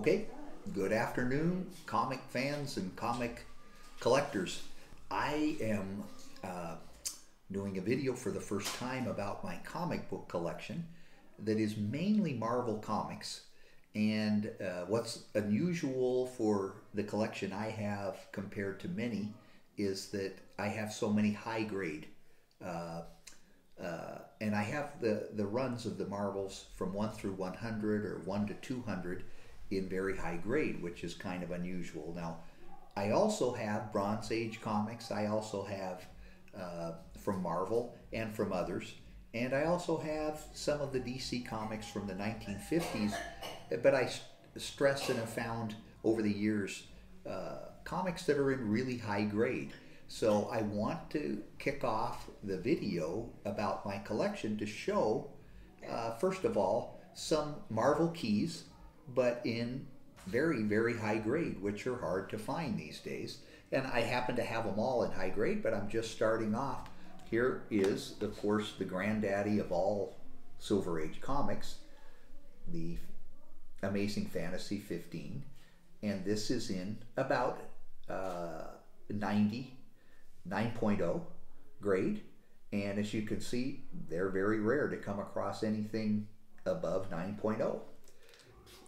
Okay, good afternoon, comic fans and comic collectors. I am doing a video for the first time about my comic book collection that is mainly Marvel Comics. And what's unusual for the collection I have compared to many is that I have so many high grade. And I have the runs of the Marvels from 1 through 100 or 1 to 200 in very high grade, which is kind of unusual. Now, I also have Bronze Age comics. I also have from Marvel and from others. And I also have some of the DC comics from the 1950s. But I stress and have found over the years comics that are in really high grade. So I want to kick off the video about my collection to show, first of all, some Marvel keys, but in very, very high grade, which are hard to find these days. And I happen to have them all in high grade, but I'm just starting off. Here is, of course, the granddaddy of all Silver Age comics, the Amazing Fantasy 15. And this is in about 9.0 grade, and as you can see, they're very rare to come across anything above 9.0.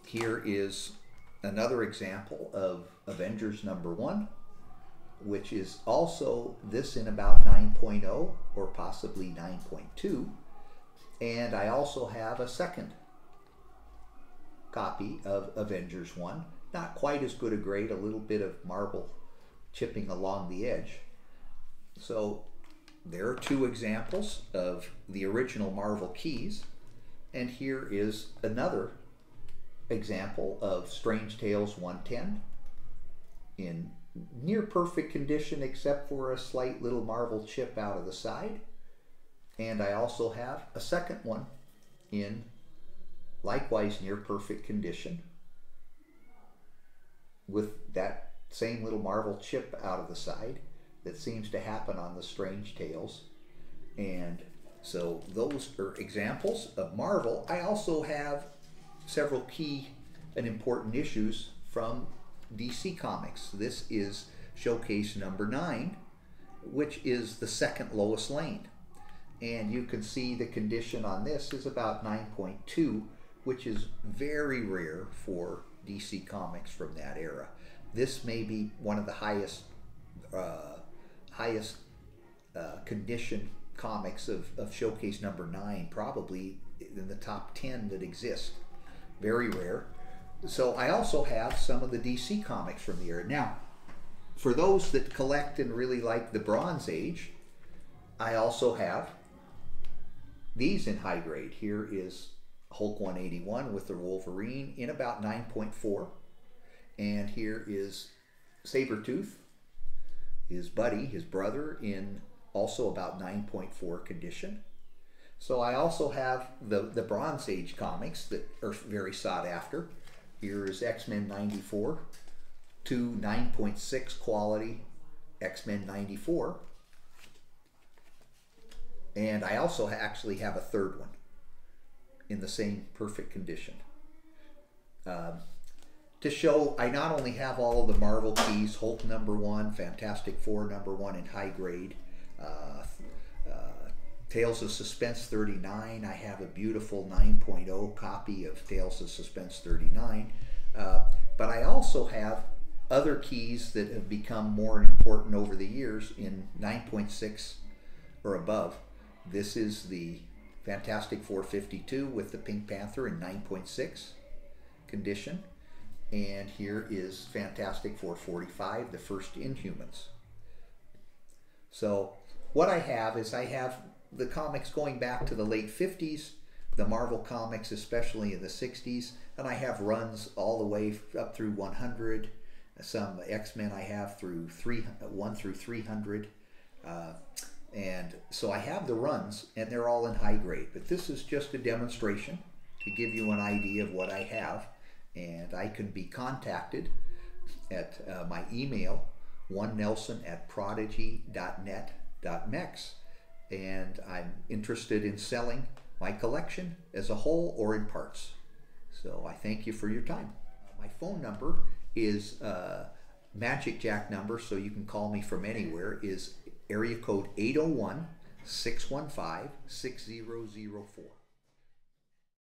Here is another example of Avengers #1, which is also this in about 9.0 or possibly 9.2, and I also have a second copy of Avengers 1, not quite as good a grade, a little bit of marble chipping along the edge. So there are two examples of the original Marvel keys, and here is another example of Strange Tales 110 in near perfect condition except for a slight little marble chip out of the side. And I also have a second one in likewise near perfect condition with that same little marble chip out of the side that seems to happen on the Strange Tales. And so those are examples of Marvel. I also have several key and important issues from DC Comics. This is showcase #9, which is the second lowest lane. And you can see the condition on this is about 9.2, which is very rare for DC Comics from that era. This may be one of the highest condition comics of showcase #9, probably in the top 10 that exist. Very rare. So I also have some of the DC comics from the era. Now, for those that collect and really like the Bronze Age, I also have these in high grade. Here is Hulk 181 with the Wolverine in about 9.4. And here is Sabretooth, his buddy, his brother, in also about 9.4 condition. So I also have the Bronze Age comics that are very sought after. Here is X-Men 94 to 9.6 quality X-Men 94. And I also actually have a third one in the same perfect condition. To show, I not only have all of the Marvel keys, Hulk #1, Fantastic Four #1 in high grade, Tales of Suspense 39, I have a beautiful 9.0 copy of Tales of Suspense 39, but I also have other keys that have become more important over the years in 9.6 or above. This is the Fantastic Four 52 with the Pink Panther in 9.6 condition. And here is Fantastic Four 45, the first Inhumans. So what I have is I have the comics going back to the late 50s, the Marvel comics especially in the 60s, and I have runs all the way up through 100. Some X-Men I have through 1 through 300. And so I have the runs, and they're all in high grade. But this is just a demonstration to give you an idea of what I have. And I can be contacted at my email, onenelson@prodigy.net.mex. And I'm interested in selling my collection as a whole or in parts. So I thank you for your time. My phone number is Magic Jack number, so you can call me from anywhere, is area code 801 615 6004.